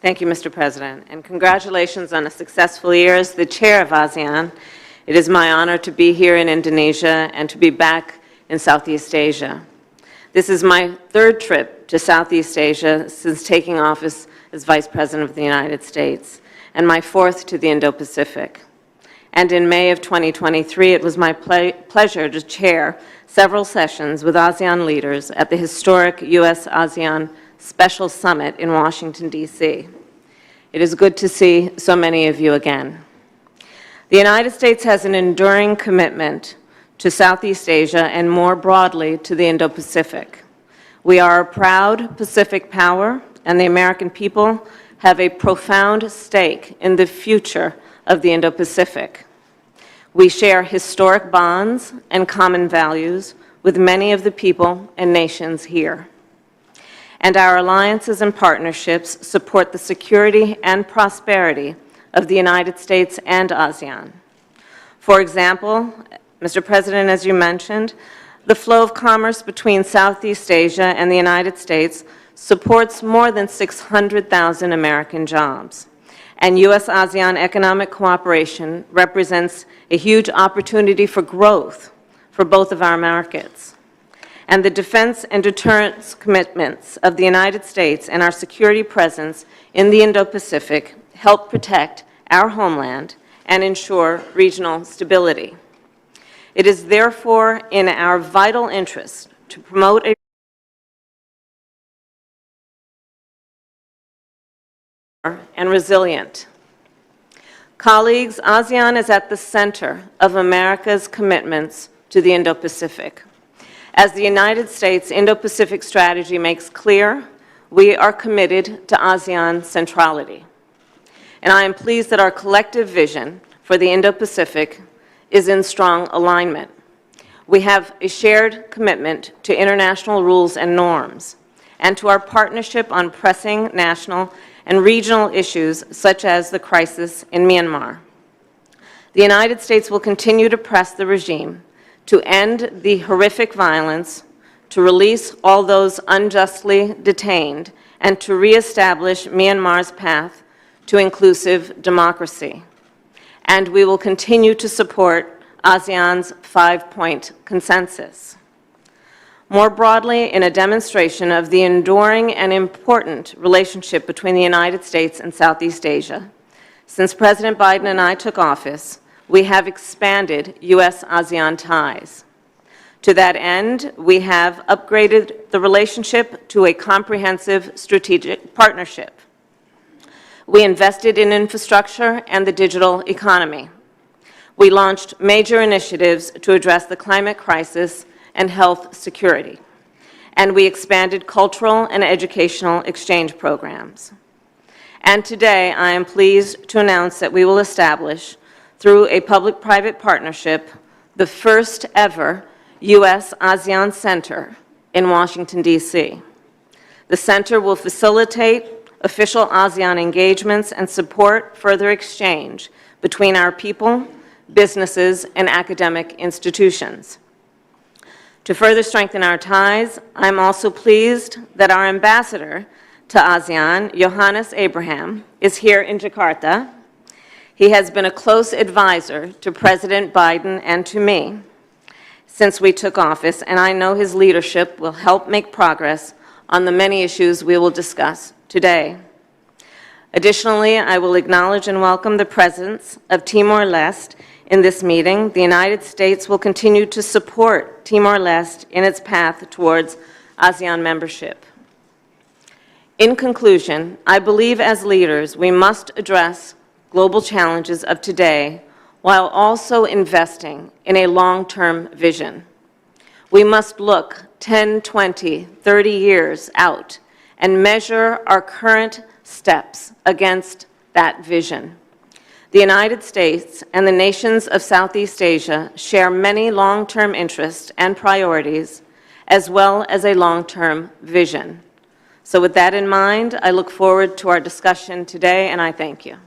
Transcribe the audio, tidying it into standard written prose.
Thank you, Mr. President, and congratulations on a successful year as the chair of ASEAN. It is my honor to be here in Indonesia and to be back in Southeast Asia. This is my third trip to Southeast Asia since taking office as Vice President of the United States, and my fourth to the Indo-Pacific. And in May of 2023, it was my pleasure to chair several sessions with ASEAN leaders at the historic US-ASEAN Special Summit in Washington, D.C. It is good to see so many of you again. The United States has an enduring commitment to Southeast Asia and more broadly to the Indo-Pacific. We are a proud Pacific power, and the American people have a profound stake in the future of the Indo-Pacific. We share historic bonds and common values with many of the people and nations here. And our alliances and partnerships support the security and prosperity of the United States and ASEAN. For example, Mr. President, as you mentioned, the flow of commerce between Southeast Asia and the United States supports more than 600,000 American jobs. And US-ASEAN economic cooperation represents a huge opportunity for growth for both of our markets. And the defense and deterrence commitments of the United States and our security presence in the Indo-Pacific help protect our homeland and ensure regional stability. It is therefore in our vital interest to promote a and resilient. Colleagues, ASEAN is at the center of America's commitments to the Indo-Pacific. As the United States Indo-Pacific strategy makes clear, we are committed to ASEAN centrality. And I am pleased that our collective vision for the Indo-Pacific is in strong alignment. We have a shared commitment to international rules and norms, and to our partnership on pressing national and regional issues such as the crisis in Myanmar. The United States will continue to press the regime to end the horrific violence, to release all those unjustly detained, and to reestablish Myanmar's path to inclusive democracy. And we will continue to support ASEAN's 5-point consensus. More broadly, in a demonstration of the enduring and important relationship between the United States and Southeast Asia, since President Biden and I took office, we have expanded US-ASEAN ties. To that end, we have upgraded the relationship to a comprehensive strategic partnership. We invested in infrastructure and the digital economy. We launched major initiatives to address the climate crisis and health security. And we expanded cultural and educational exchange programs. And today, I am pleased to announce that we will establish, through a public-private partnership, the first ever US-ASEAN Center in Washington, D.C. The center will facilitate official ASEAN engagements and support further exchange between our people, businesses, and academic institutions. To further strengthen our ties, I'm also pleased that our ambassador to ASEAN, Johannes Abraham, is here in Jakarta. He has been a close advisor to President Biden and to me since we took office, and I know his leadership will help make progress on the many issues we will discuss today. Additionally, I will acknowledge and welcome the presence of Timor-Leste in this meeting. The United States will continue to support Timor-Leste in its path towards ASEAN membership. In conclusion, I believe as leaders we must address global challenges of today while also investing in a long-term vision. We must look 10, 20, 30 years out and measure our current steps against that vision. The United States and the nations of Southeast Asia share many long-term interests and priorities, as well as a long-term vision. So with that in mind, I look forward to our discussion today, and I thank you.